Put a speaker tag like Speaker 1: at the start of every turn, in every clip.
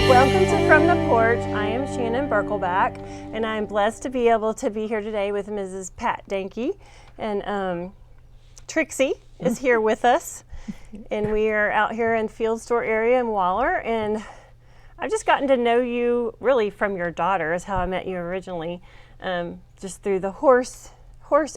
Speaker 1: Welcome to From the Porch. I am Shannon Berkelback, and I'm blessed to be able to be here today with Mrs. Pat Dahnke. And Trixie is here with us, and we are out here in the Field Store area in Waller. And I've just gotten to know you really from your daughter, is how I met you originally, just through the horse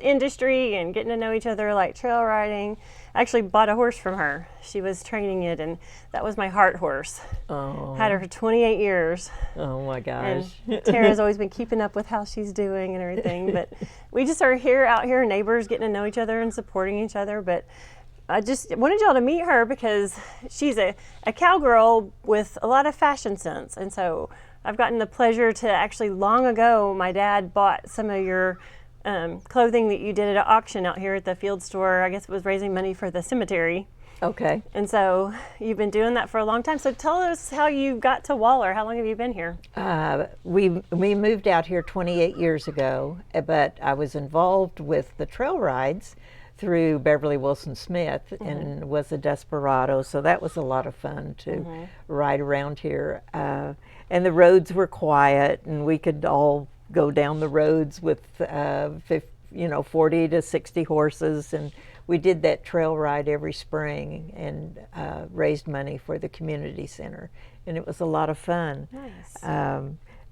Speaker 1: industry and getting to know each other, like trail riding. I actually bought a horse from her. She was training it, and that was my heart horse.
Speaker 2: Oh.
Speaker 1: Had her for 28 years.
Speaker 2: Oh my gosh.
Speaker 1: And Tara's always been keeping up with how she's doing and everything. But we just are out here, neighbors, getting to know each other and supporting each other. But I just wanted y'all to meet her because she's a cowgirl with a lot of fashion sense. And so I've gotten the pleasure to actually, long ago, my dad bought some of your clothing that you did at an auction out here at the Field Store. I guess it was raising money for the cemetery.
Speaker 2: Okay.
Speaker 1: And so you've been doing that for a long time. So tell us how you got to Waller. How long have you been here?
Speaker 2: We moved out here 28 years ago, but I was involved with the trail rides through Beverly Wilson Smith and was a desperado. So that was a lot of fun to ride around here. And the roads were quiet, and we could all go down the roads with 40 to 60 horses, and we did that trail ride every spring and raised money for the community center, and it was a lot of fun.
Speaker 1: Nice.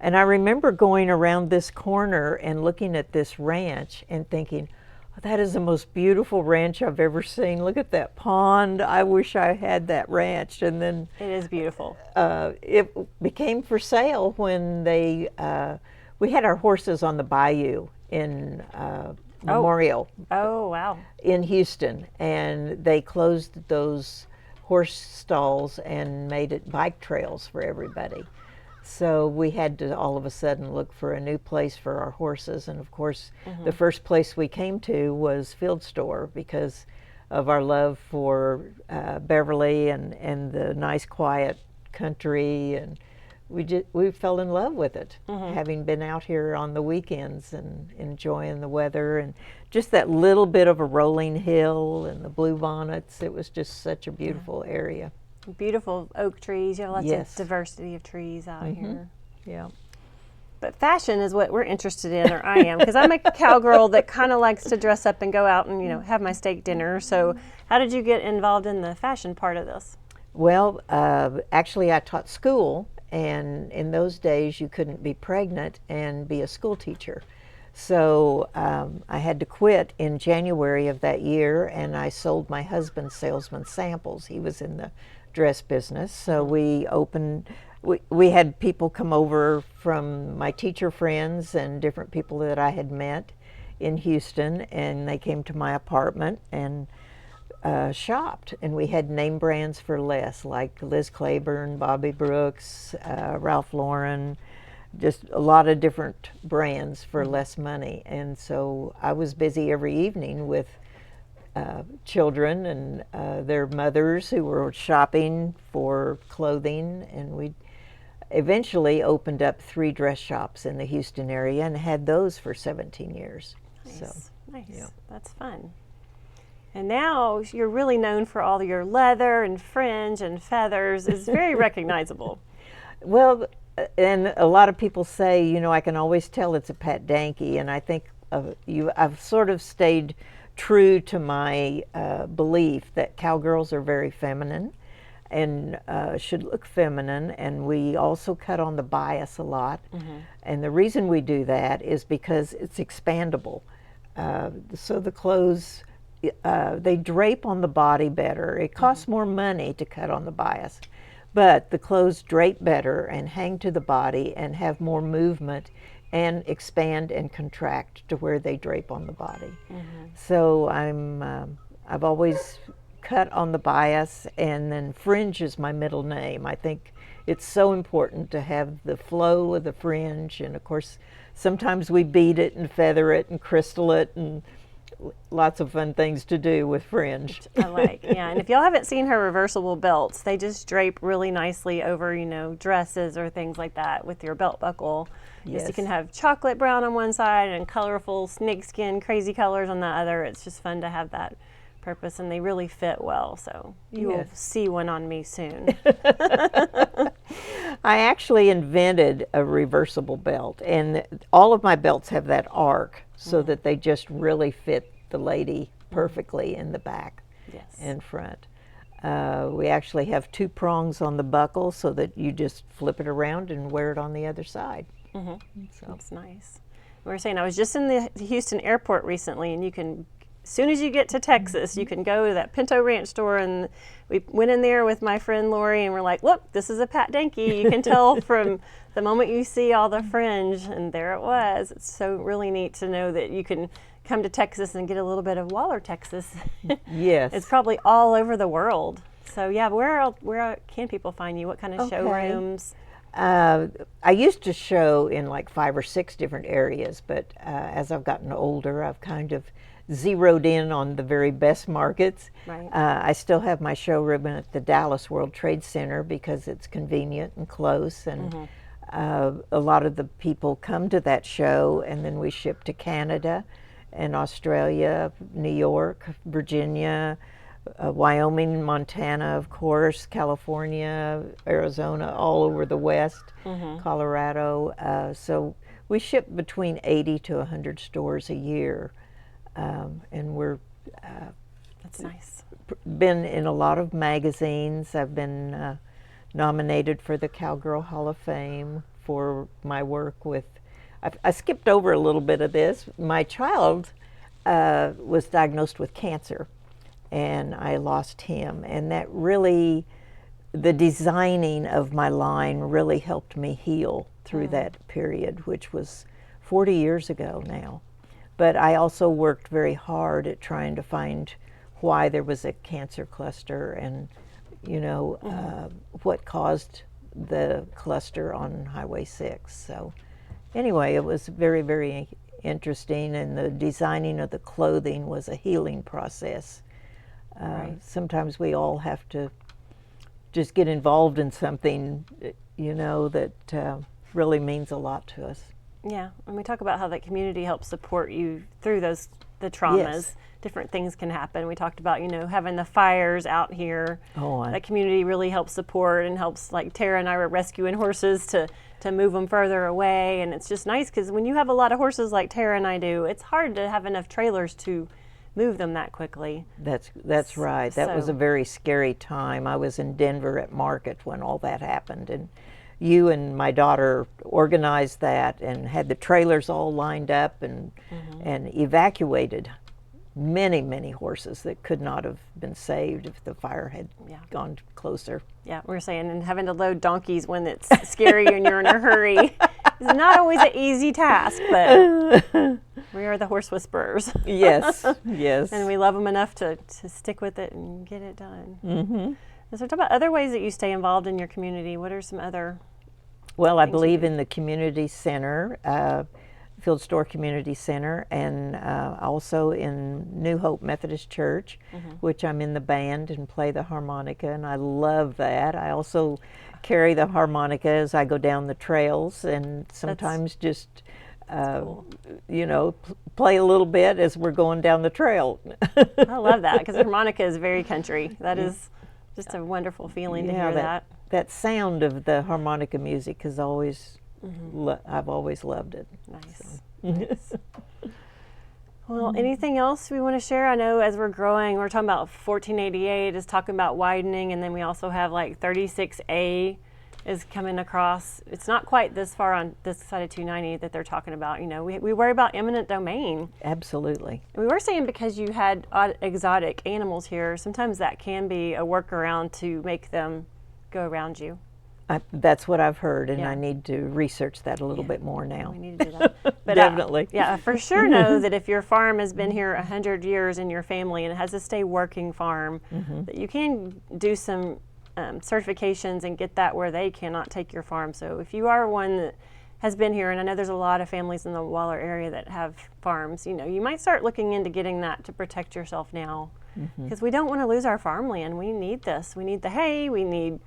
Speaker 2: And I remember going around this corner and looking at this ranch and thinking, oh, that is the most beautiful ranch I've ever seen. Look at that pond. I wish I had that ranch. And then
Speaker 1: it is beautiful.
Speaker 2: It became for sale when we had our horses on the bayou in Memorial.
Speaker 1: Oh, wow.
Speaker 2: In Houston, and they closed those horse stalls and made it bike trails for everybody. So we had to all of a sudden look for a new place for our horses, and of course the first place we came to was Field Store because of our love for Beverly and the nice quiet country, and we fell in love with it, having been out here on the weekends and enjoying the weather and just that little bit of a rolling hill and the bluebonnets. It was just such a beautiful area.
Speaker 1: Beautiful oak trees. You have lots of diversity of trees out here.
Speaker 2: Yeah.
Speaker 1: But fashion is what we're interested in, or I am, because I'm a cowgirl that kind of likes to dress up and go out and have my steak dinner. So how did you get involved in the fashion part of this?
Speaker 2: Well, actually I taught school. And in those days, you couldn't be pregnant and be a school teacher. So I had to quit in January of that year, and I sold my husband's salesman samples. He was in the dress business. So we had people come over from my teacher friends and different people that I had met in Houston, and they came to my apartment and shopped, and we had name brands for less, like Liz Claiborne, Bobby Brooks, Ralph Lauren, just a lot of different brands for less money. And so I was busy every evening with children and their mothers who were shopping for clothing, and we eventually opened up 3 dress shops in the Houston area and had those for 17 years.
Speaker 1: Nice.
Speaker 2: So,
Speaker 1: nice.
Speaker 2: yeah.
Speaker 1: That's fun. And now you're really known for all your leather and fringe and feathers. It's very recognizable.
Speaker 2: Well, and a lot of people say, I can always tell it's a Pat Dahnke, and I think I've sort of stayed true to my belief that cowgirls are very feminine and should look feminine, and we also cut on the bias a lot. And the reason we do that is because it's expandable. So the clothes, they drape on the body better. It costs more money to cut on the bias, but the clothes drape better and hang to the body and have more movement and expand and contract to where they drape on the body. So I've always cut on the bias, and then fringe is my middle name. I think it's so important to have the flow of the fringe, and of course sometimes we bead it and feather it and crystal it, and lots of fun things to do with fringe.
Speaker 1: I like, yeah. And if y'all haven't seen her reversible belts, they just drape really nicely over, dresses or things like that with your belt buckle. Yes. You can have chocolate brown on one side and colorful snakeskin crazy colors on the other. It's just fun to have that purpose, and they really fit well. So you will see one on me soon.
Speaker 2: I actually invented a reversible belt, and all of my belts have that arc so that they just really fit the lady perfectly in the back and front. We actually have 2 prongs on the buckle so that you just flip it around and wear it on the other side.
Speaker 1: So that's nice. We were saying I was just in the Houston airport recently, and you can, as soon as you get to Texas, you can go to that Pinto Ranch store, and we went in there with my friend Lori, and we're like, look, this is a Pat Dahnke. You can tell from the moment you see all the fringe, and there it was. It's so really neat to know that you can come to Texas and get a little bit of Waller, Texas.
Speaker 2: Yes.
Speaker 1: It's probably all over the world. So yeah, where can people find you? What kind of showrooms?
Speaker 2: I used to show in like 5 or 6 different areas, but as I've gotten older, I've kind of zeroed in on the very best markets.
Speaker 1: Right.
Speaker 2: I still have my showroom at the Dallas World Trade Center because it's convenient and close, and a lot of the people come to that show, and then we ship to Canada and Australia, New York, Virginia, Wyoming, Montana, of course, California, Arizona, all over the West, Colorado. So we ship between 80 to 100 stores a year, and we're
Speaker 1: That's nice.
Speaker 2: Been in a lot of magazines. I've been nominated for the Cowgirl Hall of Fame for my work with. I skipped over a little bit of this. My child was diagnosed with cancer, and I lost him, and that really, the designing of my line really helped me heal through that period, which was 40 years ago now. But I also worked very hard at trying to find why there was a cancer cluster, and what caused the cluster on Highway 6. So anyway, it was very, very interesting, and the designing of the clothing was a healing process. Sometimes we all have to just get involved in something, that really means a lot to us.
Speaker 1: Yeah, and we talk about how that community helps support you through the traumas.
Speaker 2: Yes.
Speaker 1: Different things can happen. We talked about, having the fires out here. That community really helps support and helps, like Tara and I were rescuing horses to move them further away. And it's just nice because when you have a lot of horses like Tara and I do, it's hard to have enough trailers to move them that quickly.
Speaker 2: That's right. That was a very scary time. I was in Denver at market when all that happened, and you and my daughter organized that and had the trailers all lined up and evacuated many, many horses that could not have been saved if the fire had gone closer. Yeah,
Speaker 1: we were saying, and having to load donkeys when it's scary and you're in a hurry is not always an easy task, but we are the horse whisperers.
Speaker 2: Yes, yes.
Speaker 1: And we love them enough to stick with it and get it done. And so talk about other ways that you stay involved in your community. What are some other
Speaker 2: Well, I believe in the community center, Field Store Community Center, and also in New Hope Methodist Church, which I'm in the band and play the harmonica, and I love that. I also carry the harmonica as I go down the trails, and sometimes just play a little bit as we're going down the trail.
Speaker 1: I love that because harmonica is very country. That is just a wonderful feeling to hear that.
Speaker 2: That sound of the harmonica music is always, I've always loved it.
Speaker 1: Nice. Nice. Well, anything else we want to share? I know as we're growing, we're talking about 1488 is talking about widening, and then we also have like 36A is coming across. It's not quite this far on this side of 290 that they're talking about. We worry about eminent domain.
Speaker 2: Absolutely.
Speaker 1: We were saying because you had exotic animals here, sometimes that can be a workaround to make them go around you.
Speaker 2: That's what I've heard, and I need to research that a little bit more now.
Speaker 1: We need to do that. But
Speaker 2: definitely.
Speaker 1: For sure know that if your farm has been here 100 years in your family and it has to stay working farm, that you can do some certifications and get that where they cannot take your farm. So if you are one that has been here, and I know there's a lot of families in the Waller area that have farms, you might start looking into getting that to protect yourself now, because we don't want to lose our farmland. We need this. We need the hay. We need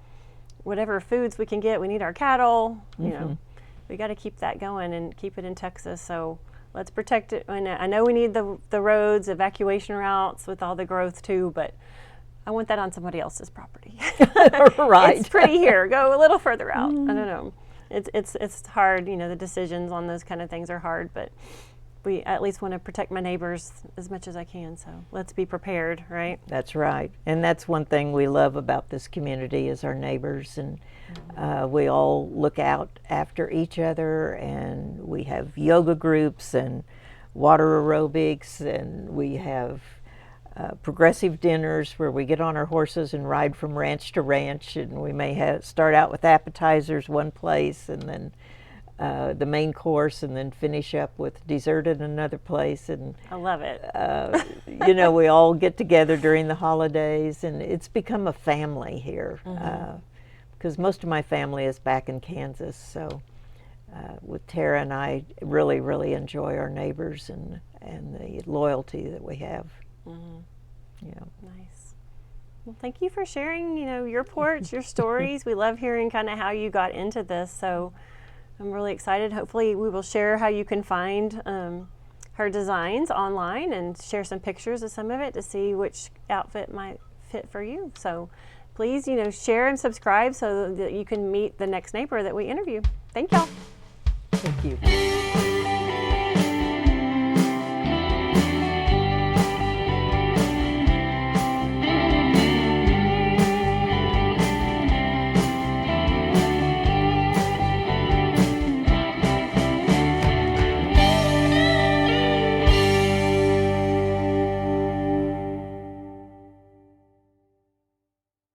Speaker 1: whatever foods we can get. We need our cattle. We got to keep that going and keep it in Texas. So let's protect it. And I know we need the roads, evacuation routes with all the growth too, but I want that on somebody else's property.
Speaker 2: Right.
Speaker 1: It's pretty here. Go a little further out. I don't know. It's hard. You know, the decisions on those kind of things are hard, but we at least want to protect my neighbors as much as I can. So let's be prepared, right?
Speaker 2: That's right. And that's one thing we love about this community is our neighbors, and we all look out after each other, and we have yoga groups and water aerobics, and we have progressive dinners where we get on our horses and ride from ranch to ranch, and we may start out with appetizers one place and then the main course, and then finish up with dessert at another place. And
Speaker 1: I love it.
Speaker 2: you know, we all get together during the holidays, and it's become a family here, because most of my family is back in Kansas. So with Tara and I really, really enjoy our neighbors and the loyalty that we have. Yeah.
Speaker 1: Nice. Well, thank you for sharing, you know, your porch, your stories. We love hearing kind of how you got into this. So I'm really excited. Hopefully we will share how you can find her designs online and share some pictures of some of it to see which outfit might fit for you. So please, you know, share and subscribe so that you can meet the next neighbor that we interview. Thank y'all.
Speaker 2: Thank you.